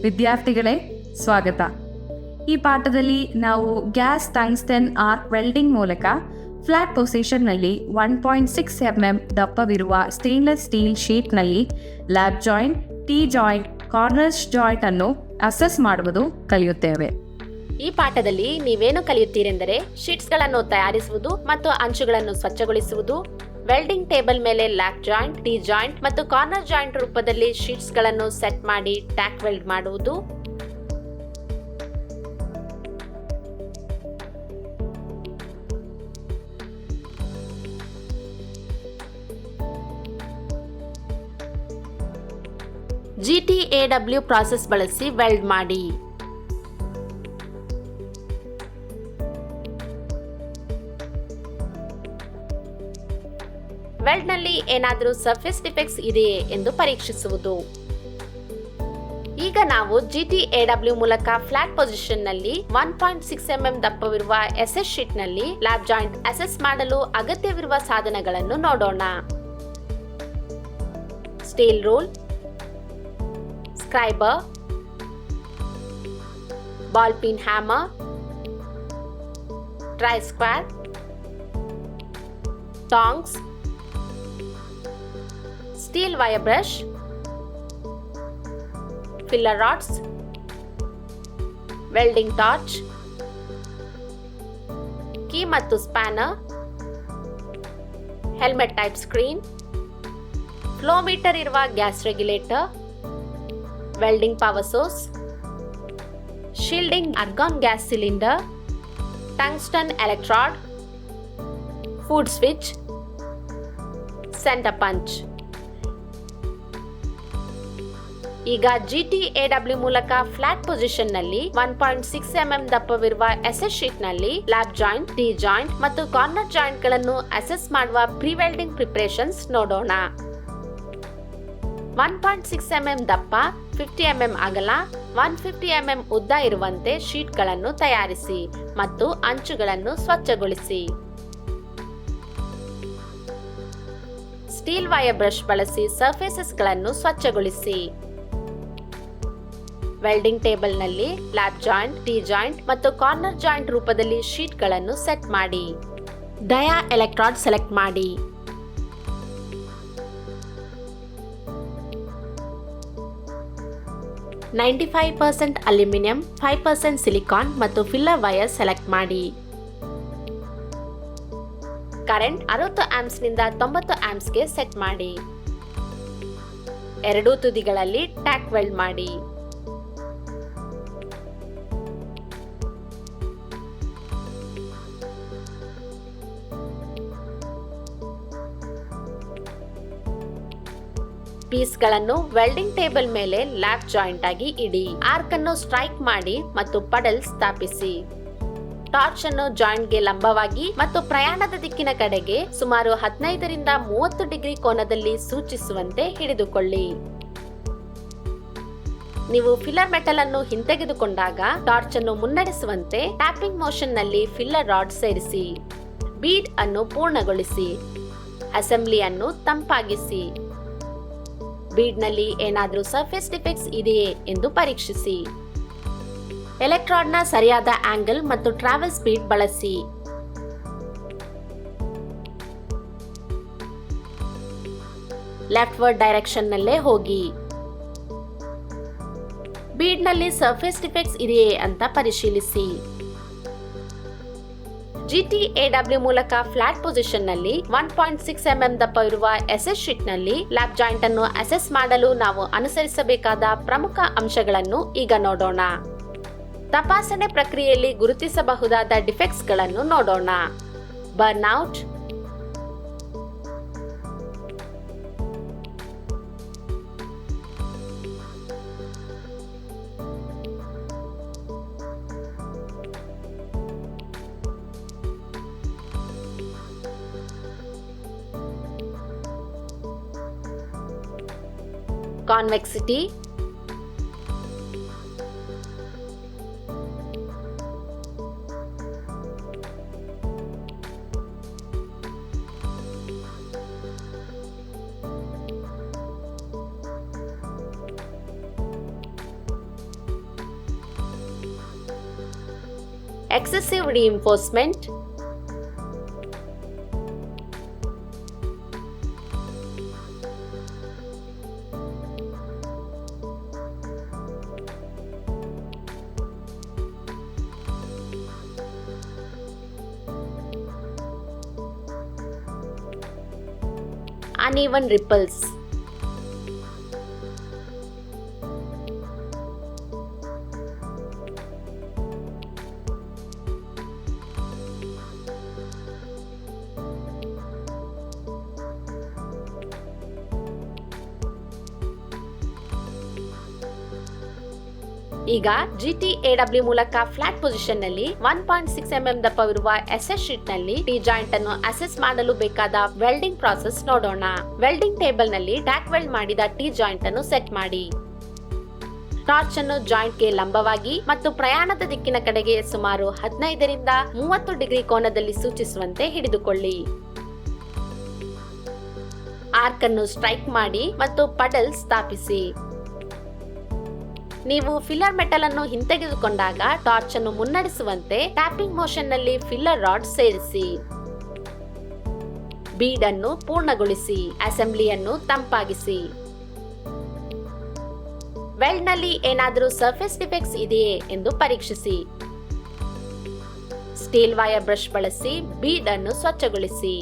ವಿದ್ಯಾರ್ಥಿಗಳೇ, ಸ್ವಾಗತ. ಈ ಪಾಠದಲ್ಲಿ ನಾವು ಗ್ಯಾಸ್ ಟಂಗ್ಸ್ಟನ್ ಆರ್ಕ್ ವೆಲ್ಡಿಂಗ್ ಮೂಲಕ ಫ್ಲಾಟ್ ಪೊಸಿಷನ್ನಲ್ಲಿ 1.6 mm ದಪ್ಪವಿರುವ ಸ್ಟೇನ್ಲೆಸ್ ಸ್ಟೀಲ್ ಶೀಟ್ನಲ್ಲಿ lap joint, T joint, corners joint ಅನ್ನು ಅಸೆಸ್ ಮಾಡುವುದು ಕಲಿಯುತ್ತೇವೆ. ಈ ಪಾಠದಲ್ಲಿ ನೀವೇನು ಕಲಿಯುತ್ತೀರೆಂದರೆ ಶೀಟ್ಸ್ಗಳನ್ನು ತಯಾರಿಸುವುದು ಮತ್ತು ಅಂಚುಗಳನ್ನು ಸ್ವಚ್ಛಗೊಳಿಸುವುದು, ವೆಲ್ಡಿಂಗ್ ಟೇಬಲ್ ಮೇಲೆ ಲ್ಯಾಪ್ ಜಾಯಿಂಟ್, ಟಿ ಜಾಯಿಂಟ್ ಮತ್ತು ಕಾರ್ನರ್ ಜಾಯಿಂಟ್ ರೂಪದಲ್ಲಿ ಶೀಟ್ಸ್ಗಳನ್ನು ಸೆಟ್ ಮಾಡಿ ಟ್ಯಾಕ್ ವೆಲ್ಡ್ ಮಾಡುವುದು, GTAW ಪ್ರಾಸೆಸ್ ಬಳಸಿ ವೆಲ್ಡ್ ಮಾಡಿ. ವೆಲ್ಡ್ನಲ್ಲಿ ಏನಾದರೂ ಸರ್ಫೇಸ್ ಡಿಫೆಕ್ಟ್ಸ್ ಇದೆಯೇ ಎಂದು ಪರೀಕ್ಷಿಸುವುದು. ಈಗ ನಾವು GTAW ಮೂಲಕ ಫ್ಲಾಟ್ ಪೊಸಿಷನ್ನಲ್ಲಿ 1.6 mm ದಪ್ಪವಿರುವ SS ಶೀಟ್ನಲ್ಲಿ ಲ್ಯಾಪ್ ಜಾಯಿಂಟ್ ಅಸೆಸ್ ಮಾಡಲು ಅಗತ್ಯವಿರುವ ಸಾಧನಗಳನ್ನು ನೋಡೋಣ. Steel rule, scriber, ball pin hammer, try square, tongs, steel wire brush, filler rods, welding torch, key ಮತ್ತು spanner, helmet type screen, flow meter ಇರುವ gas regulator, welding power source, shielding argon gas cylinder, tungsten electrode, foot switch, centre punch. ಈಗ GTAW ಮೂಲಕ flat position ನಲ್ಲಿ 1.6 mm ದಪ್ಪವಿರುವ SS sheet ನಲ್ಲಿ ಲ್ಯಾಪ್ joint, T joint ಮತ್ತು corner joint ಗಳನ್ನು assess ಮಾಡುವ pre welding preparations ನೋಡೋಣ. 1.6 mm ದಪ್ಪ, 50 mm ಅಗಲ, 150 mm ಉದ್ದ ಇರುವಂತೆ ಶೀಟ್ಗಳನ್ನು ತಯಾರಿಸಿ ಮತ್ತು ಅಂಚುಗಳನ್ನು ಸ್ವಚ್ಛಗೊಳಿಸಿ. ಸ್ಟೀಲ್ ವೈರ್ ಬ್ರಷ್ ಬಳಸಿ ಸರ್ಫೇಸಸ್ಗಳನ್ನು ಸ್ವಚ್ಛಗೊಳಿಸಿ. ವೆಲ್ಡಿಂಗ್ ಟೇಬಲ್ನಲ್ಲಿ ಲ್ಯಾಪ್ ಜಾಯಿಂಟ್, ಟಿ ಜಾಯಿಂಟ್ ಮತ್ತು ಕಾರ್ನರ್ ಜಾಯಿಂಟ್ ರೂಪದಲ್ಲಿ ಶೀಟ್ಗಳನ್ನು ಸೆಟ್ ಮಾಡಿ. ಡಯಾ ಎಲೆಕ್ಟ್ರಾಡ್ ಸೆಲೆಕ್ಟ್ ಮಾಡಿ. "95% ಅಲ್ಯೂಮಿನಿಯಂ, 5% ಸಿಲಿಕಾನ್ ಮತ್ತು ಫಿಲ್ಲರ್ ವೈರ್ ಸೆಲೆಕ್ಟ್ ಮಾಡಿ. ಕರೆಂಟ್ 60 ಆಂಪ್ಸ್ ನಿಂದ 90 ಆಂಪ್ಸ್ಗೆ ಸೆಟ್ ಮಾಡಿ. ಎರಡೂ ತುದಿಗಳಲ್ಲಿ ಟ್ಯಾಕ್ ವೆಲ್ಡ್ ಮಾಡಿ. ಪೀಸ್ಗಳನ್ನು ವೆಲ್ಡಿಂಗ್ ಟೇಬಲ್ ಮೇಲೆ ಲ್ಯಾಪ್ ಜಾಯಿಂಟ್ ಆಗಿ ಇಡಿ. ಆರ್ಕ್ ಅನ್ನು ಸ್ಟ್ರೈಕ್ ಮಾಡಿ ಮತ್ತು ಪಡಲ್ ಸ್ಥಾಪಿಸಿ. ಟಾರ್ಚ್ ಅನ್ನು ಜಾಯಿಂಟ್ ಗೆ ಲಂಬವಾಗಿ ಮತ್ತು ಪ್ರಯಾಣದ ದಿಕ್ಕಿನ ಕಡೆಗೆ ಸುಮಾರು 15 ರಿಂದ 30 ಡಿಗ್ರಿ ಕೋನದಲ್ಲಿ ಸೂಚಿಸುವಂತೆ ಹಿಡಿದುಕೊಳ್ಳಿ. ನೀವು ಫಿಲ್ಲರ್ ಮೆಟಲ್ ಅನ್ನು ಹಿಂತೆಗೆದುಕೊಂಡಾಗ ಟಾರ್ಚ್ ಅನ್ನು ಮುನ್ನಡೆಸುವಂತೆ ಟ್ಯಾಪಿಂಗ್ ಮೋಷನ್ ನಲ್ಲಿ ಫಿಲ್ಲರ್ ರಾಡ್ ಸೇರಿಸಿ. ಬೀಡ್ ಅನ್ನು ಪೂರ್ಣಗೊಳಿಸಿ. ಅಸೆಂಬ್ಲಿ ಅನ್ನು ತಂಪಾಗಿಸಿ. ಬೀಡ್ ನಲ್ಲಿ ಏನಾದರೂ ಸರ್ಫೇಸ್ ಡಿಫೆಕ್ಟ್ಸ್ ಇದೆಯೇ ಎಂದು ಪರೀಕ್ಷಿಸಿ. ಎಲೆಕ್ಟ್ರಾಡ್ ನ ಸರಿಯಾದ ಆಂಗಲ್ ಮತ್ತು ಟ್ರಾವೆಲ್ ಸ್ಪೀಡ್ ಬಳಸಿ. ಲೆಫ್ಟ್ ವರ್ಡ್ ಡೈರೆಕ್ಷನ್ ನಲ್ಲೇ ಹೋಗಿ. ಬೀಡ್ ನಲ್ಲಿ ಸರ್ಫೇಸ್ ಡಿಫೆಕ್ಟ್ಸ್ ಇದೆಯೇ ಅಂತ ಪರಿಶೀಲಿಸಿ. GTAW ಮೂಲಕ ಫ್ಲಾಟ್ ಪೊಸಿಷನ್ ನಲ್ಲಿ 1.6 mm ದಪ್ಪ ಇರುವ SS ಶೀಟ್ ನಲ್ಲಿ ಲ್ಯಾಪ್ ಜಾಯಿಂಟ್ ಅನ್ನು ಅಸೆಸ್ ಮಾಡಲು ನಾವು ಅನುಸರಿಸಬೇಕಾದ ಪ್ರಮುಖ ಅಂಶಗಳನ್ನು ಈಗ ನೋಡೋಣ. ತಪಾಸಣೆ ಪ್ರಕ್ರಿಯೆಯಲ್ಲಿ ಗುರುತಿಸಬಹುದಾದ ಡಿಫೆಕ್ಟ್ಸ್ ಗಳನ್ನು ನೋಡೋಣ. Burnout, convexity, excessive reinforcement, uneven ripples. ಈಗ GTAW ಮೂಲಕ ಫ್ಲಾಟ್ ಪೊಸಿಷನ್ ನಲ್ಲಿ 1.6 mm ದಪ್ಪವಿರುವ SS ಶೀಟ್ ನಲ್ಲಿ ಟಿ ಜಾಯಿಂಟ್ ಅನ್ನು ಅಸೆಸ್ ಮಾಡಲು ಬೇಕಾದ ವೆಲ್ಡಿಂಗ್ ಪ್ರಾಸೆಸ್ ನೋಡೋಣ. ವೆಲ್ಡಿಂಗ್ ಟೇಬಲ್ ನಲ್ಲಿ ಟ್ಯಾಕ್ ವೆಲ್ಡ್ ಮಾಡಿದ ಟಿ ಜಾಯಿಂಟ್ ಅನ್ನು ಸೆಟ್ ಮಾಡಿ. ಟಾರ್ಚ್ ಅನ್ನು ಜಾಯಿಂಟ್ ಗೆ ಲಂಬವಾಗಿ ಮತ್ತು ಪ್ರಯಾಣದ ದಿಕ್ಕಿನ ಕಡೆಗೆ ಸುಮಾರು 15 ರಿಂದ 30 ಡಿಗ್ರಿ ಕೋನದಲ್ಲಿ ಸೂಚಿಸುವಂತೆ ಹಿಡಿದುಕೊಳ್ಳಿ. ಆರ್ಕ್ ಅನ್ನು ಸ್ಟ್ರೈಕ್ ಮಾಡಿ ಮತ್ತು ಪಡಲ್ ಸ್ಥಾಪಿಸಿ. ನೀವು ಫಿಲ್ಲರ್ ಮೆಟಲ್ ಅನ್ನು ಹಿಂತೆಗೆದುಕೊಂಡಾಗ ಟಾರ್ಚ್ ಅನ್ನು ಮುನ್ನಡೆಸುವಂತೆ ಟ್ಯಾಪಿಂಗ್ ಮೋಷನ್ ನಲ್ಲಿ ಫಿಲ್ಲರ್ ರಾಡ್ ಸೇರಿಸಿ. ಬೀಡ್ ಅನ್ನು ಪೂರ್ಣಗೊಳಿಸಿ. ಅಸೆಂಬ್ಲಿಯನ್ನು ತಂಪಾಗಿಸಿ. ವೆಲ್ಡ್ ನಲ್ಲಿ ಏನಾದರೂ ಸರ್ಫೇಸ್ ಡಿಫೆಕ್ಟ್ಸ್ ಇದೆಯೇ ಎಂದು ಪರೀಕ್ಷಿಸಿ. ಸ್ಟೀಲ್ ವೈರ್ ಬ್ರಷ್ ಬಳಸಿ ಬೀಡ್ ಅನ್ನು ಸ್ವಚ್ಛಗೊಳಿಸಿ.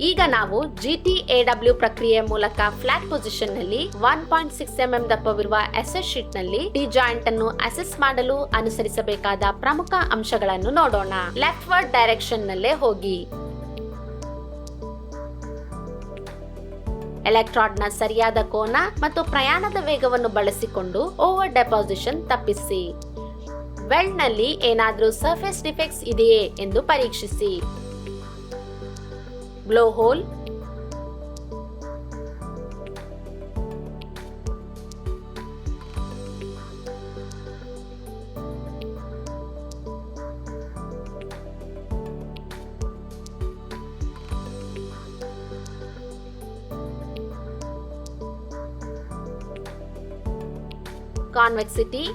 ಈಗ ನಾವು GTAW ಪ್ರಕ್ರಿಯೆ ಮೂಲಕ ಫ್ಲಾಟ್ ಪೊಸಿಷನ್ ನಲ್ಲಿ 1.6 mm ದಪ್ಪವಿರುವ SS ಶೀಟ್ ನಲ್ಲಿ ಟಿ ಜಾಯಿಂಟ್ ಅನ್ನು ಅಸೆಸ್ ಮಾಡಲು ಅನುಸರಿಸಬೇಕಾದ ಪ್ರಮುಖ ಅಂಶಗಳನ್ನು ನೋಡೋಣ. ಲೆಫ್ಟ್ ವರ್ಡ್ ಡೈರೆಕ್ಷನ್ ನಲ್ಲೇ ಹೋಗಿ. ಎಲೆಕ್ಟ್ರಾಡ್ ನ ಸರಿಯಾದ ಕೋನ ಮತ್ತು ಪ್ರಯಾಣದ ವೇಗವನ್ನು ಬಳಸಿಕೊಂಡು ಓವರ್ ಡೆಪಾಸಿಷನ್ ತಪ್ಪಿಸಿ. ವೆಲ್ಡ್ ನಲ್ಲಿ ಏನಾದರೂ ಸರ್ಫೇಸ್ ಡಿಫೆಕ್ಟ್ಸ್ ಇದೆಯೇ ಎಂದು ಪರೀಕ್ಷಿಸಿ. Blow hole, convexity,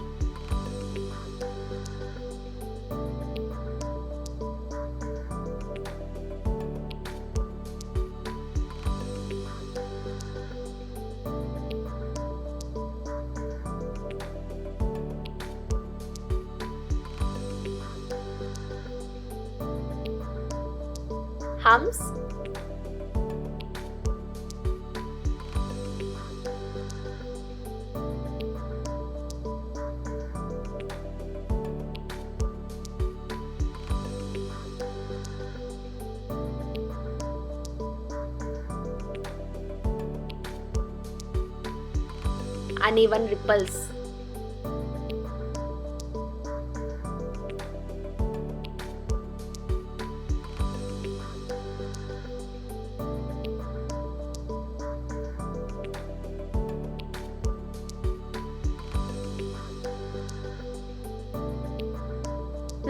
humps, uneven ripples.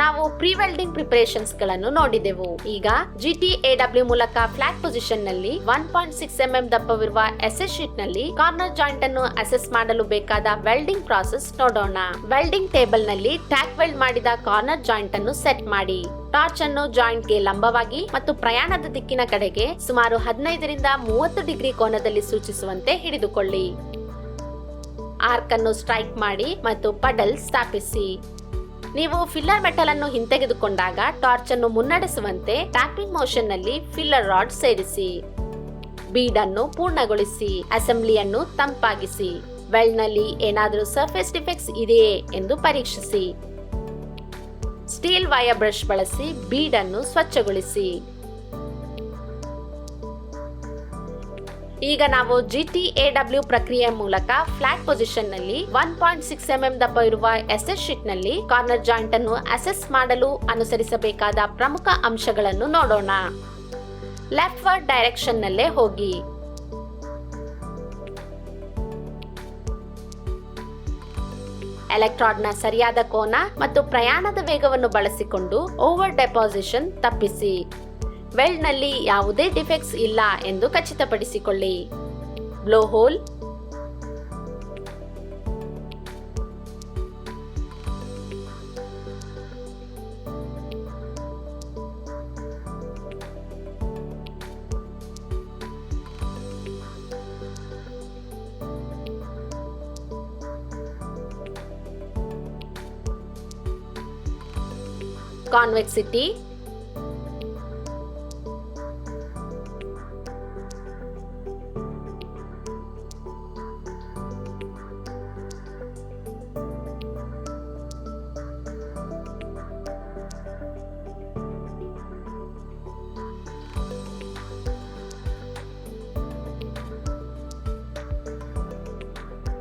ನಾವು ಪ್ರೀ ವೆಲ್ಡಿಂಗ್ ಪ್ರಿಪರೇಷನ್ಸ್ ಗಳನ್ನು ನೋಡಿದೆವು. ಈಗ GTAW ಮೂಲಕ ಫ್ಲಾಟ್ ಪೊಸಿಷನ್ ನಲ್ಲಿ 1.6 mm ದಪ್ಪವಿರುವ SS ಶೀಟ್ ನಲ್ಲಿ ಕಾರ್ನರ್ ಜಾಯಿಂಟ್ ಅನ್ನು ಅಸೆಸ್ ಮಾಡಲು ಬೇಕಾದ ವೆಲ್ಡಿಂಗ್ ಪ್ರಾಸೆಸ್ ನೋಡೋಣ. ವೆಲ್ಡಿಂಗ್ ಟೇಬಲ್ ನಲ್ಲಿ ಟ್ಯಾಕ್ ವೆಲ್ಡ್ ಮಾಡಿದ ಕಾರ್ನರ್ ಜಾಯಿಂಟ್ ಅನ್ನು ಸೆಟ್ ಮಾಡಿ. ಟಾರ್ಚ್ ಅನ್ನು ಜಾಯಿಂಟ್ ಗೆ ಲಂಬವಾಗಿ ಮತ್ತು ಪ್ರಯಾಣದ ದಿಕ್ಕಿನ ಕಡೆಗೆ ಸುಮಾರು 15 ರಿಂದ 30 ಡಿಗ್ರಿ ಕೋನದಲ್ಲಿ ಸೂಚಿಸುವಂತೆ ಹಿಡಿದುಕೊಳ್ಳಿ. ಆರ್ಕ್ ಅನ್ನು ಸ್ಟ್ರೈಕ್ ಮಾಡಿ ಮತ್ತು ಪಡಲ್ ಸ್ಥಾಪಿಸಿ. ನೀವು ಫಿಲ್ಲರ್ ಮೆಟಲ್ ಅನ್ನು ಹಿಂತೆಗೆದುಕೊಂಡಾಗ ಟಾರ್ಚ್ ಅನ್ನು ಮುನ್ನಡೆಸುವಂತೆ ಟ್ಯಾಪಿಂಗ್ ಮೋಷನ್ ನಲ್ಲಿ ಫಿಲ್ಲರ್ ರಾಡ್ ಸೇರಿಸಿ. ಬೀಡ್ ಅನ್ನು ಪೂರ್ಣಗೊಳಿಸಿ. ಅಸೆಂಬ್ಲಿಯನ್ನು ತಂಪಾಗಿಸಿ. ವೆಲ್ಡ್ ನಲ್ಲಿ ಏನಾದರೂ ಸರ್ಫೇಸ್ ಡಿಫೆಕ್ಟ್ಸ್ ಇದೆಯೇ ಎಂದು ಪರೀಕ್ಷಿಸಿ. ಸ್ಟೀಲ್ ವೈರ್ ಬ್ರಷ್ ಬಳಸಿ ಬೀಡ್ ಅನ್ನು ಸ್ವಚ್ಛಗೊಳಿಸಿ. ಈಗ ನಾವು GTAW ಪ್ರಕ್ರಿಯೆ ಮೂಲಕ ಫ್ಲಾಟ್ ಪೊಸಿಷನ್ ನಲ್ಲಿ 1.6 mm ದಪ್ಪ ಇರುವ SS ಶೀಟ್ ನಲ್ಲಿ ಕಾರ್ನರ್ ಜಾಯಿಂಟ್ ಅನ್ನು ಅಸೆಸ್ ಮಾಡಲು ಅನುಸರಿಸಬೇಕಾದ ಪ್ರಮುಖ ಅಂಶಗಳನ್ನು ನೋಡೋಣ. ಲೆಫ್ಟ್ ವರ್ಡ್ ಡೈರೆಕ್ಷನ್ ನಲ್ಲೇ ಹೋಗಿ. ಎಲೆಕ್ಟ್ರಾಡ್ ನ ಸರಿಯಾದ ಕೋನ ಮತ್ತು ಪ್ರಯಾಣದ ವೇಗವನ್ನು ಬಳಸಿಕೊಂಡು ಓವರ್ ಡೆಪಾಸಿಷನ್ ತಪ್ಪಿಸಿ. ವೆಲ್ಡ್ ನಲ್ಲಿ ಯಾವುದೇ ಡಿಫೆಕ್ಟ್ಸ್ ಇಲ್ಲ ಎಂದು ಖಚಿತಪಡಿಸಿಕೊಳ್ಳಿ. Blow hole, convexity,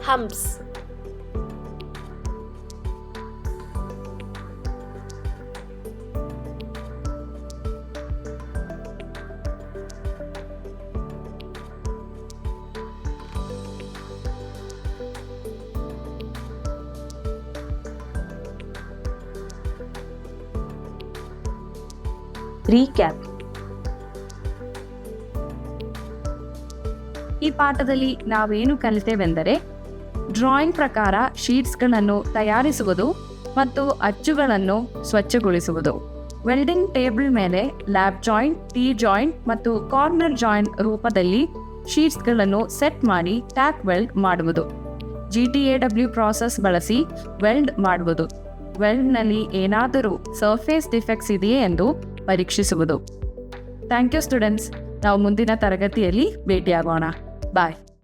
humps. Recap. ಈ ಪಾಠದಲ್ಲಿ ನಾವೇನು ಕಲಿತೇವೆಂದರೆ, ಡ್ರಾಯಿಂಗ್ ಪ್ರಕಾರ ಶೀಟ್ಸ್ಗಳನ್ನು ತಯಾರಿಸುವುದು ಮತ್ತು ಅಚ್ಚುಗಳನ್ನು ಸ್ವಚ್ಛಗೊಳಿಸುವುದು, ವೆಲ್ಡಿಂಗ್ ಟೇಬಲ್ ಮೇಲೆ ಲ್ಯಾಬ್ ಜಾಯಿಂಟ್, ಟಿ ಜಾಯಿಂಟ್ ಮತ್ತು ಕಾರ್ನರ್ ಜಾಯಿಂಟ್ ರೂಪದಲ್ಲಿ ಶೀಟ್ಸ್ಗಳನ್ನು ಸೆಟ್ ಮಾಡಿ ಟ್ಯಾಕ್ ವೆಲ್ಡ್ ಮಾಡುವುದು, GTAW ಪ್ರಾಸೆಸ್ ಬಳಸಿ ವೆಲ್ಡ್ ಮಾಡುವುದು, ವೆಲ್ಡ್ನಲ್ಲಿ ಏನಾದರೂ ಸರ್ಫೇಸ್ ಡಿಫೆಕ್ಟ್ಸ್ ಇದೆಯೇ ಎಂದು ಪರೀಕ್ಷಿಸುವುದು. Thank you students. ನಾವು ಮುಂದಿನ ತರಗತಿಯಲ್ಲಿ ಭೇಟಿಯಾಗೋಣ. ಬಾಯ್.